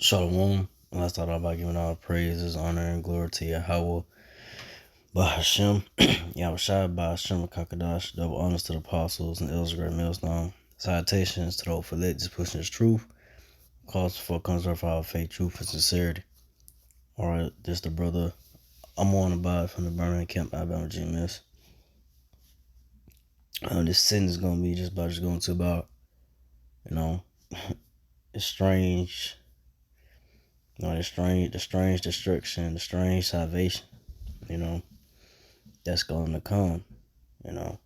Shalom. And let's start off by giving all praises, honor, and glory to Yahweh, Bahashem, Yahushua, Bahashem, Kakadash, double honors to the apostles and elders of great millstone. Salutations to the old elect, just pushing this truth. Calls for conserve for our faith, truth, and sincerity. Alright, this the brother I'm on about from the Birmingham Camp, Alabama GMS. This sentence is going to be just going to about, the strange, the strange destruction, the strange salvation, that's going to come, the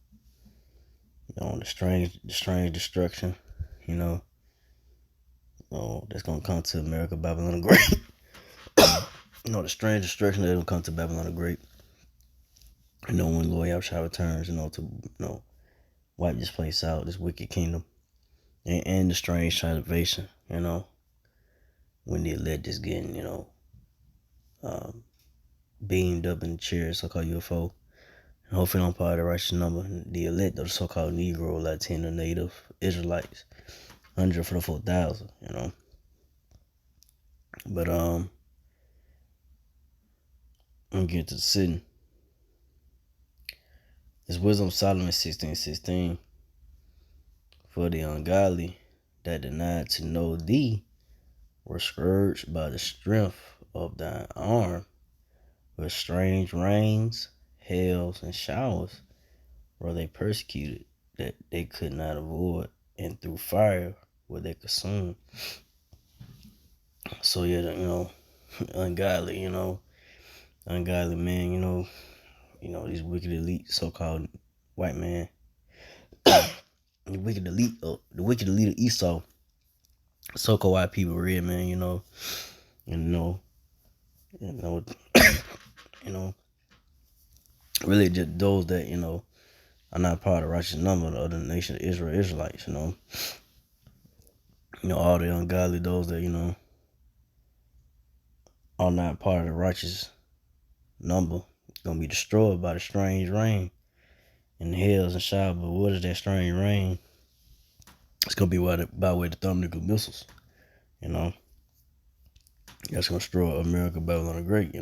strange destruction, that's going to come to America, Babylon the Great. The strange destruction that's going to come to Babylon the Great. When Lord Yahushua returns, to, wipe this place out, this wicked kingdom, and the strange salvation, when the elect is getting, beamed up in the chair, so-called UFO. And hopefully I'm part of the righteous number. The elect of the so-called Negro, Latino, Native Israelites, 144,000, But I'm gonna get to the sitting. It's Wisdom Solomon 16:16. For the ungodly that denied to know thee were scourged by the strength of thine arm, with strange rains, hails, and showers were they persecuted, that they could not avoid, and through fire were they consumed. So ungodly, ungodly man, these wicked elite so-called white man, the wicked elite of Esau, so-called white people, red man, really just those that are not part of the righteous number of the nation of Israel, Israelites, all the ungodly, those that are not part of the righteous number, gonna be destroyed by the strange rain and the hails and showers. But what is that strange rain? It's gonna be by way of the thermonuclear missiles, That's gonna destroy America, Babylon the Great,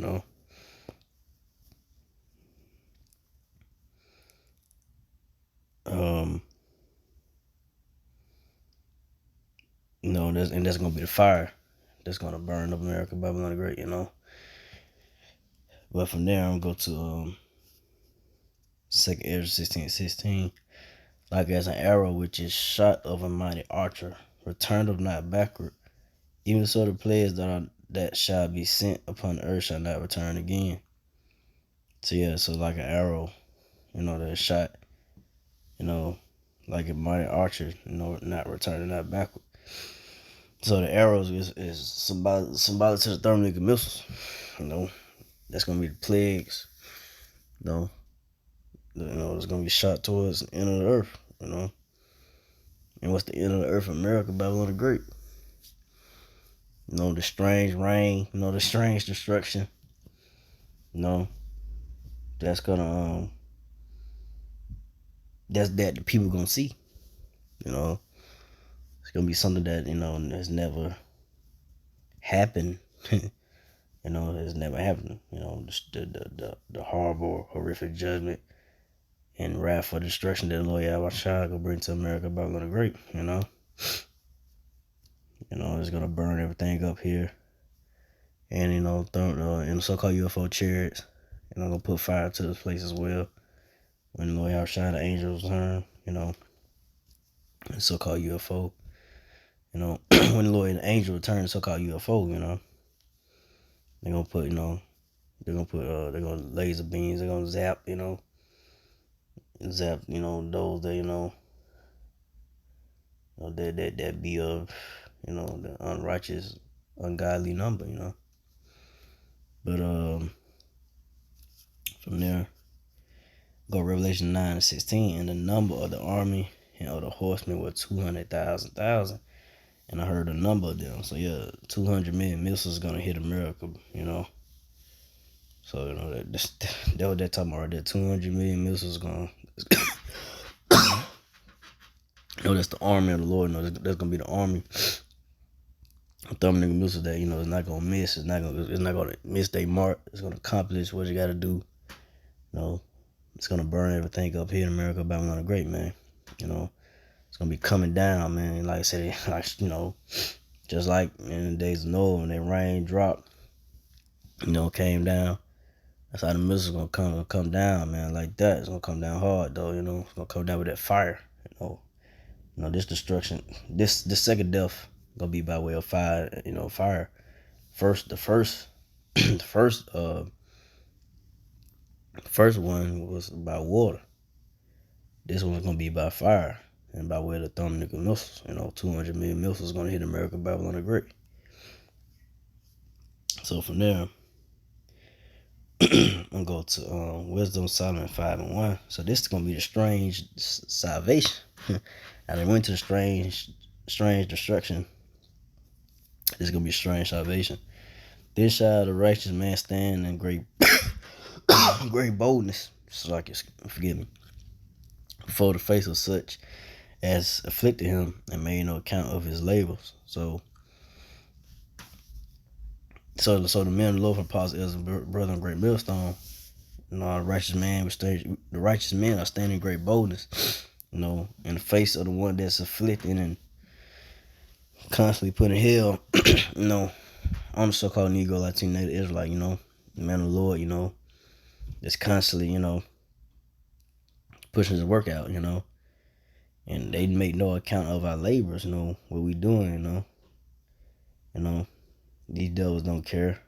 that's gonna be the fire that's gonna burn up America, Babylon the Great, But from there, I'm gonna go to 2nd Ezra 16:16. Like as an arrow which is shot of a mighty archer, returneth not backward, even so the plagues that shall be sent upon the earth shall not return again. So like an arrow, that's shot, like a mighty archer, not returning, not backward. So the arrows is symbolic to the thermonuclear missiles, That's gonna be the plagues, It's gonna be shot towards the end of the earth, And what's the end of the earth? America, Babylon the Great. The strange rain, the strange destruction. That's gonna that the people gonna see. It's gonna be something that has never happened. It's never happened. The horrible, horrific judgment and wrath for destruction that the Lord Yahushua gonna bring to America, Babylon the Great. It's gonna burn everything up here, and in so-called UFO chariots, and I'm gonna put fire to this place as well. When the Lord Yahushua, the angels return, and so-called UFO, when the Lord and the angel return, so-called UFO, they're gonna put, they're gonna laser beams, they're gonna zap, those that be of, the unrighteous, ungodly number, But from there, go Revelation 9:16, and the number of the army and of the horsemen were 200,000. And I heard a number of them. So 200 million missiles gonna hit America, So that what they're talking about right there. 200 million missiles gonna. That's the army of the Lord. That's gonna be the army Thermal missiles that it's not gonna miss. It's not gonna miss their mark. It's gonna accomplish what you gotta do. You know, it's gonna burn everything up here in America, Babylon the Great, man. You know, it's gonna be coming down, man. Like I said, like just like in the days of Noah when that rain dropped, came down. That's how the missiles gonna come down, man. Like that, it's gonna come down hard, though. It's gonna come down with that fire. This destruction, this second death gonna be by way of fire. Fire. The first, the first one was about water. This one's gonna be by fire and by way of the thermonuclear missiles. 200 million missiles gonna hit America, Babylon the Great. So from there, I'm gonna go to Wisdom Solomon 5:1. So this is gonna be the strange salvation. And they went to the strange destruction. This is gonna be strange salvation. This shall the righteous man stand in great great boldness. So like forgive me. Before the face of such as afflicted him and made no account of his labors. So the men of the Lord from Apostle as a brother in great millstone. The righteous men are standing in great boldness. In the face of the one that's afflicting and constantly putting hell, on the so-called Negro, Latino, Native Israelite, the man of the Lord, that's constantly, pushing his work out, and they make no account of our labors, what we doing, these devils don't care,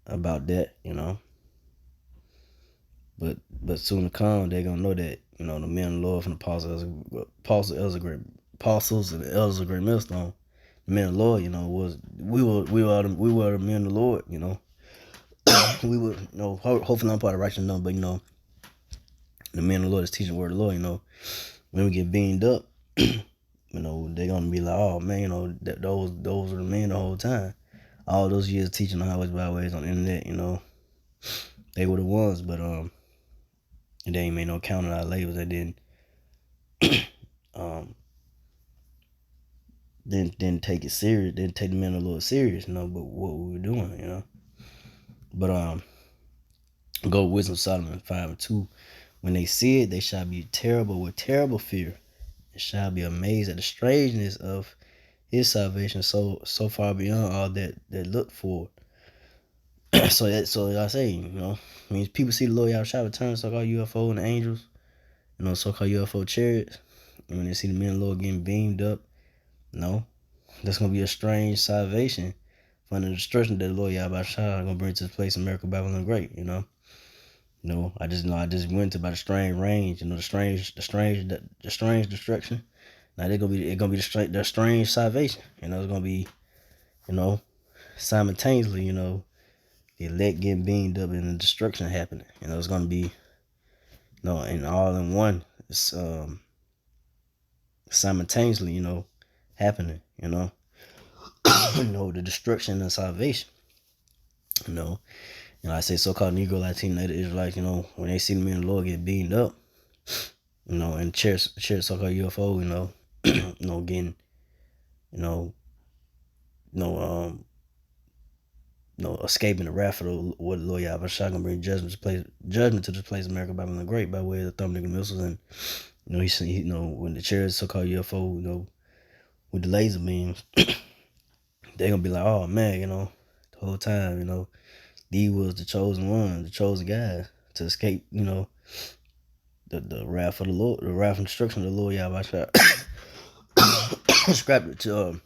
about that, but soon to come, they're gonna know that, the men of the Lord from the apostles and the elders of great millstone, the men of the Lord, was we were the men of the Lord, we would, hopefully I'm part of righteous number, but the men of the Lord is teaching the word of the Lord, when we get beamed up, they're gonna be like, oh man, those were the men the whole time. All those years teaching the highways, byways on the internet, they were the ones, but they ain't made no count of our labels. They didn't take it serious. Didn't take the men of the Lord serious, but what we were doing, But go Wisdom Solomon 5:2. When they see it, they shall be terrible with terrible fear, and shall be amazed at the strangeness of his salvation, so far beyond all that look for. So I say, when people see the Lord Yahweh return, so-called UFO and the angels, so-called UFO chariots, and when they see the men of the Lord getting beamed up, that's gonna be a strange salvation from the destruction that the Lord Yahweh gonna bring to this place, America, Babylon the Great. I just went about the strange range, the strange destruction. Now it's gonna be the strange salvation. It's gonna be, simultaneously, the elect getting beamed up and the destruction happening. It's gonna be, and all in one. It's simultaneously, happening. The destruction and salvation. I say so-called Negro, Latino, Native Israelites, when they see the men of the Lord get beamed up, and share so-called UFO, getting, escaping the wrath of the Lord Yahweh gonna bring judgment to this place, America, Babylon the Great, by way of the thermonuclear missiles, and when the chariots, so-called UFO, with the laser beams, they're gonna be like, oh man, the whole time, these was the chosen one, the chosen guys to escape, the wrath of the Lord, the wrath and destruction of the Lord Yahweh scrapped it to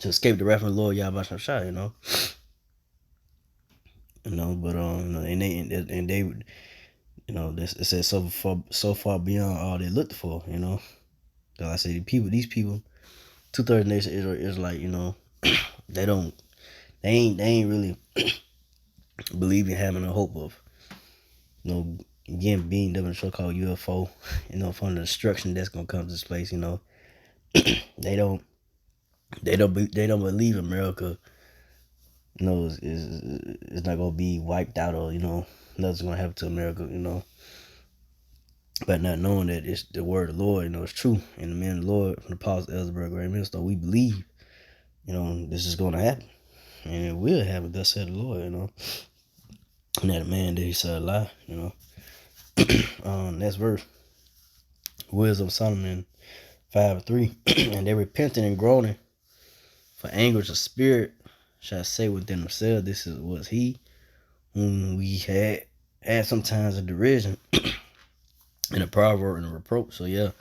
escape the wrath of the Lord Yahweh but it says so far beyond all they looked for, So I say these people, 2/3 nation Israel is like, they ain't really believe in having a hope of, getting beamed up in a show called UFO, from the destruction that's gonna come to this place, they don't they don't believe America, is not gonna be wiped out, or nothing's gonna happen to America, but not knowing that it's the word of the Lord, it's true. And the men of the Lord from the Apostle Ellsberg, Great Minister, we believe, this is going to happen. And it will happen, thus said the Lord, And that man that he said a lie, Next verse, Wisdom of Solomon 5:3. And they repenting and groaning for anguish of spirit shall say within themselves, this was he whom we had sometimes a derision and a proverb and a reproach. So yeah,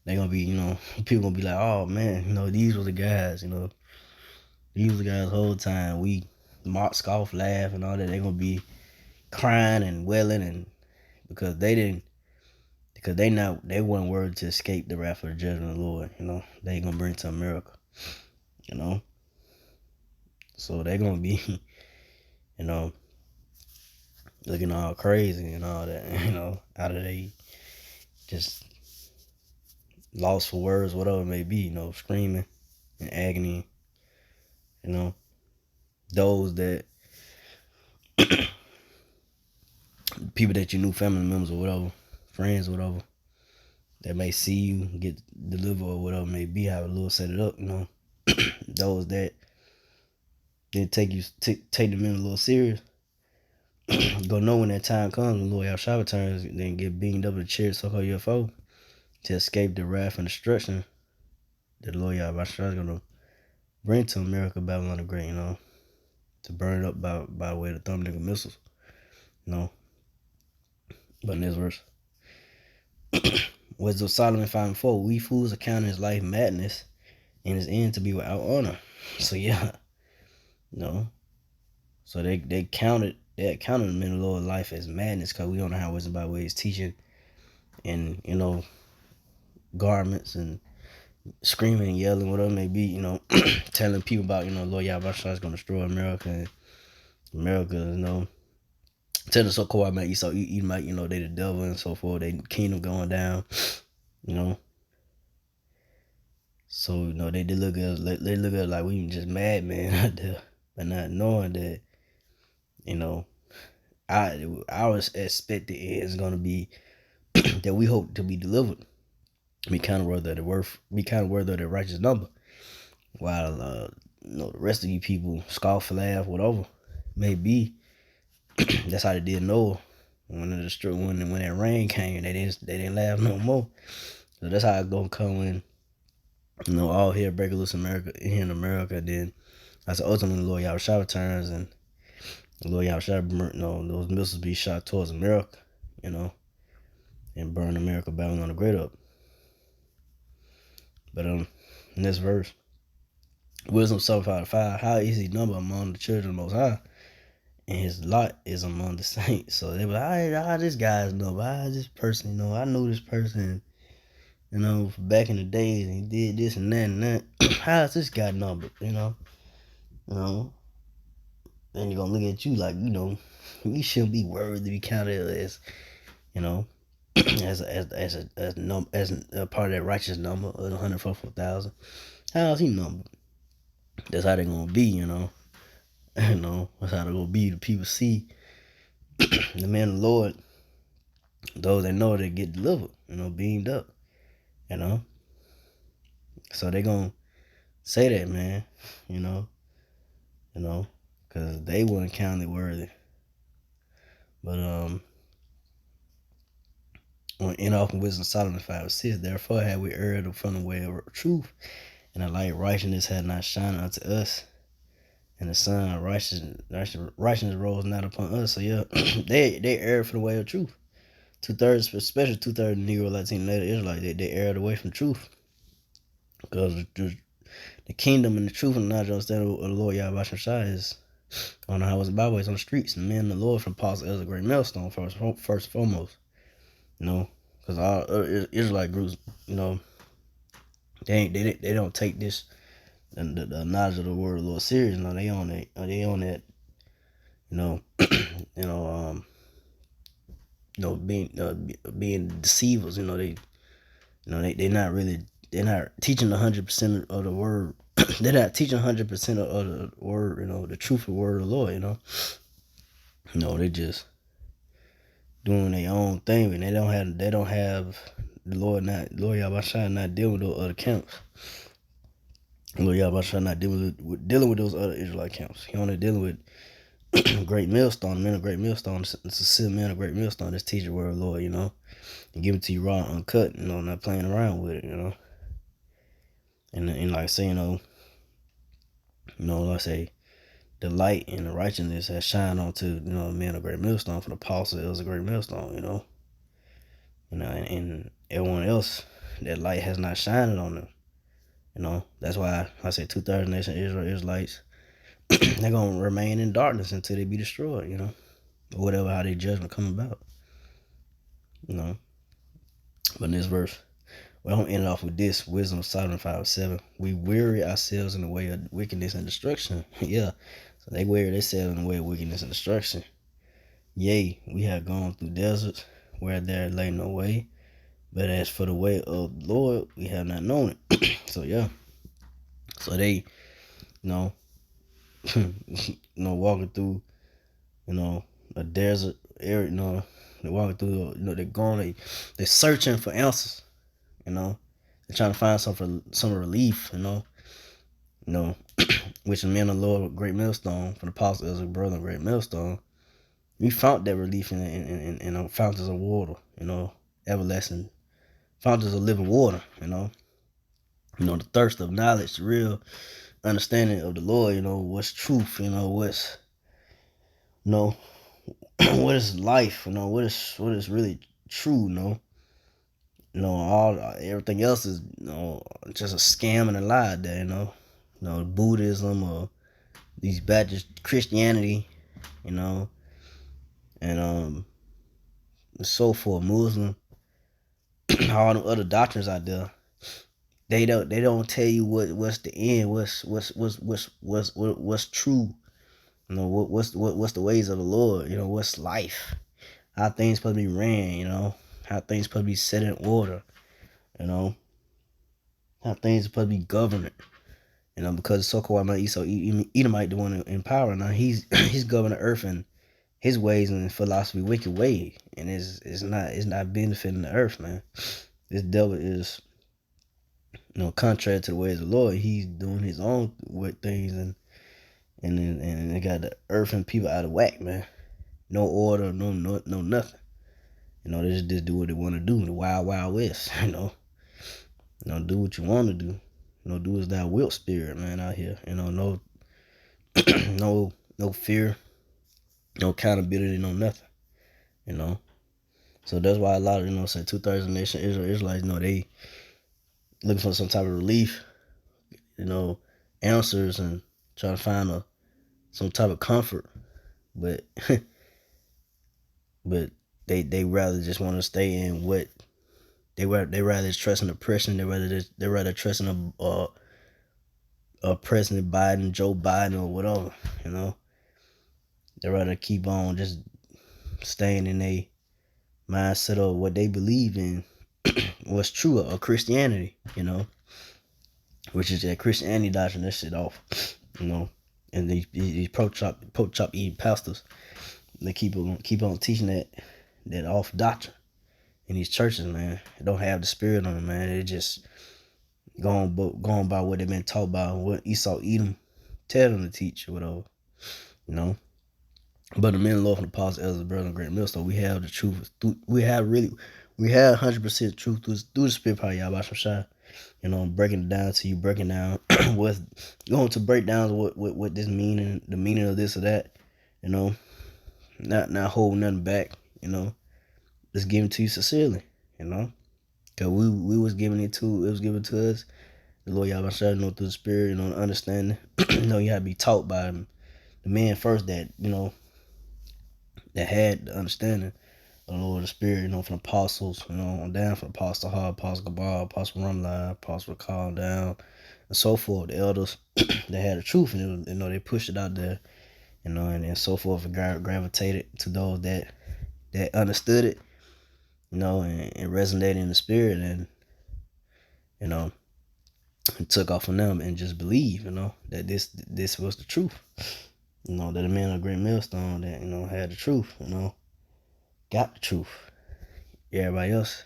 they gonna be, people gonna be like, oh man, these were the guys, these were the guys the whole time. We mock, scoff, laugh, and all that. They gonna be crying and wailing, and because they weren't worthy to escape the wrath of the judgment of the Lord. They gonna bring to America. So they gonna be, looking all crazy and all that. Out of they just lost for words, whatever it may be. Screaming and agony. Those that people that you knew, family members or whatever, friends or whatever, that may see you get delivered or whatever it may be, how the Lord set it up, those that didn't take the men a little serious, gonna know when that time comes, when Lord Yahshua returns, then get beamed up in the chair, so-called UFO, to escape the wrath and destruction that the Lord Yahshua is gonna bring to America, Babylon the Great, to burn it up by way of the thunder missiles, But in this verse, Wisdom of Solomon 5:4, we fools account his life madness and his end to be without honor. So yeah, So they counted the men of the Lord life as madness, because we don't know how wisdom by way is teaching and garments and screaming and yelling, whatever it may be, telling people about, Lord Yahweh is gonna destroy America, and America, telling the so-called man Esau, Edomite, they the devil and so forth, they kingdom going down, So, they look at us, they look at us like we just madmen out there, but not knowing that, our expected end is gonna be that we hope to be delivered. Be kind of worthy of the worth, be kind of worthy of the righteous number. While the rest of you people scoff, laugh, whatever may be. That's how they did Noah. When that rain came, they didn't laugh no more. So that's how it's gonna come when all here break loose America here in America. Then that's ultimately Lord Yahweh returns, and Lord Yahweh, those missiles be shot towards America, and burn America, Babylon the Great up. But in this verse, Wisdom 7:5, how is he numbered among the children of the Most High, and his lot is among the saints. So they were like, how this guy's number? How this person, I know this person, back in the days, and he did this and that and that. How is this guy numbered? And you're gonna look at you like, you shouldn't be worthy to be counted as, as a part of that righteous number of 144,000. How is he numbered? That's how they're gonna be, That's how they're gonna be. The people see the man of the Lord, those that know they get delivered, beamed up, So they gonna say that, man, because they weren't counted worthy. But on Enoch and Wisdom Solomon 5:6, therefore have we erred from the way of truth, and the light righteousness had not shined unto us, and the sun of righteousness rose not upon us. So yeah, they erred from the way of truth. 2/3, especially 2/3 Negro, Latino, Israelite, they erred away from truth, because the kingdom and the truth and the knowledge and understanding of the Lord Yahweh Shai is on the highways and byways, on the streets, and men of the Lord from Apostle as a great millstone first and foremost, because all Israelite groups, they don't take this the knowledge of the word of the Lord serious. They on that, being deceivers. They're not teaching 100% of the word. They're not teaching 100% of the word, the truth of the word of the Lord. They just doing their own thing, and they don't have the Lord Yahweh not dealing with those other camps. Lord Yahweh not dealing with those other Israelite camps. He only dealing with great millstone, men of great millstone. It's a silver man of great millstone. This teacher word, Lord, and give it to you raw, uncut. Not playing around with it. And like I say, like I say, the light and the righteousness has shined onto the men of great millstone. For the apostle, it was a great millstone. And everyone else, that light has not shined on them. That's why I say 2/3 nation Israelites, they're gonna remain in darkness until they be destroyed. Or whatever how their judgment come about. You know. But in this verse, well, I'm gonna end it off with this: Wisdom of Solomon 5:7. We weary ourselves in the way of wickedness and destruction. Yeah. So they weary themselves in the way of wickedness and destruction. Yea, we have gone through deserts where there lay no way. But as for the way of the Lord, we have not known it. So yeah. So they, you know, walking through, a desert area, they're walking through, they're searching for answers, they're trying to find some relief, you know, which the men of the Lord, great millstone, for the apostle as a brother, great millstone. We found that relief in fountains of water, everlasting fountains of living water, the thirst of knowledge, the real understanding of the Lord, what's truth, what's, you know, what is life, what is really true, all everything else is, just a scam and a lie there, Buddhism or these Baptist Christianity, you know, and so forth, Muslim, all the other doctrines out there. They don't tell you what's the end, what's true, what's the ways of the Lord, what's life, how things supposed to be ran, how things supposed to be set in order, you know, how things supposed to be governed, because so-called Esau Edomite the one in power now, he's governing the earth and his ways and philosophy wicked way, and it's not benefiting the earth, man. This devil is, contrary to the ways of the Lord. He's doing his own things, and they got the earth and people out of whack, man. No order, no nothing. They just do what they want to do. The wild, wild west, do what you want to do. Do as thou wilt, spirit, man, out here. No, no fear, no accountability, no nothing. So that's why a lot of, say 2/3 of the nation Israelites, they looking for some type of relief, answers, and trying to find some type of comfort. But but they rather just want to stay in what they rather just trust in oppression. They rather trust in a President Biden, Joe Biden, or whatever. They rather keep on just staying in a mindset of what they believe in, what's true of Christianity, which is that Christianity doctrine, that shit off, and these pork chop eating pastors, they keep on teaching that off doctrine in these churches, man. They don't have the spirit on them, man. They just going by what they've been taught by, what Esau Edom tell them to teach or whatever, But the men of the Lord from the apostles, elders, brothers, and great millstone, we have the truth. We have 100% truth through the spirit power, Yahweh Shai. Breaking it down to you, breaking down what's going to break down what this meaning, the meaning of this or that, not holding nothing back, just giving it to you sincerely, because we was giving it was given to us, the Lord Yahweh Shai, through the spirit, understanding, you have to be taught by the man first that, that had the understanding of the Lord, the Spirit, from the apostles, on down from Apostle Hall, Apostle Gabal, Apostle Rumline, Apostle Call down, and so forth. The elders, they had the truth, and they pushed it out there, and so forth, and gravitated to those that understood it, and resonated in the spirit, and and took off on them and just believe, that this was the truth, that a man of great millstone that had the truth, got the truth. Everybody else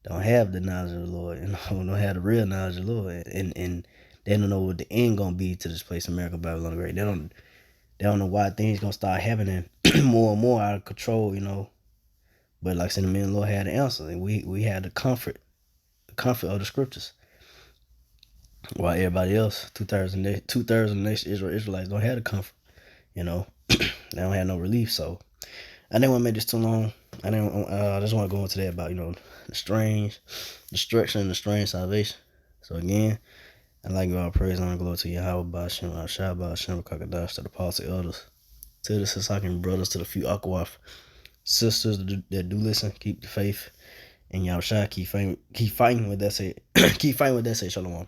don't have the knowledge of the Lord, don't have the real knowledge of the Lord, and they don't know what the end gonna be to this place, America, Babylon the Great. They don't know why things gonna start happening more and more out of control. But like I said, the men of the Lord had the answer, and we had the comfort of the scriptures. While everybody else, two-thirds of the nation Israelites don't have the comfort. They don't have no relief. So I didn't want to make this too long. I just want to go into that about the strange destruction and the strange salvation. So again, I'd like to give all praise and glory to Yahweh, Bashem, Shabbat, Shem, Kakadash, to the apostle elders, to the Sasakin brothers, to the few Akwath sisters that do listen, keep the faith, and y'all keep fighting with that say, keep fighting with that say, Shalom.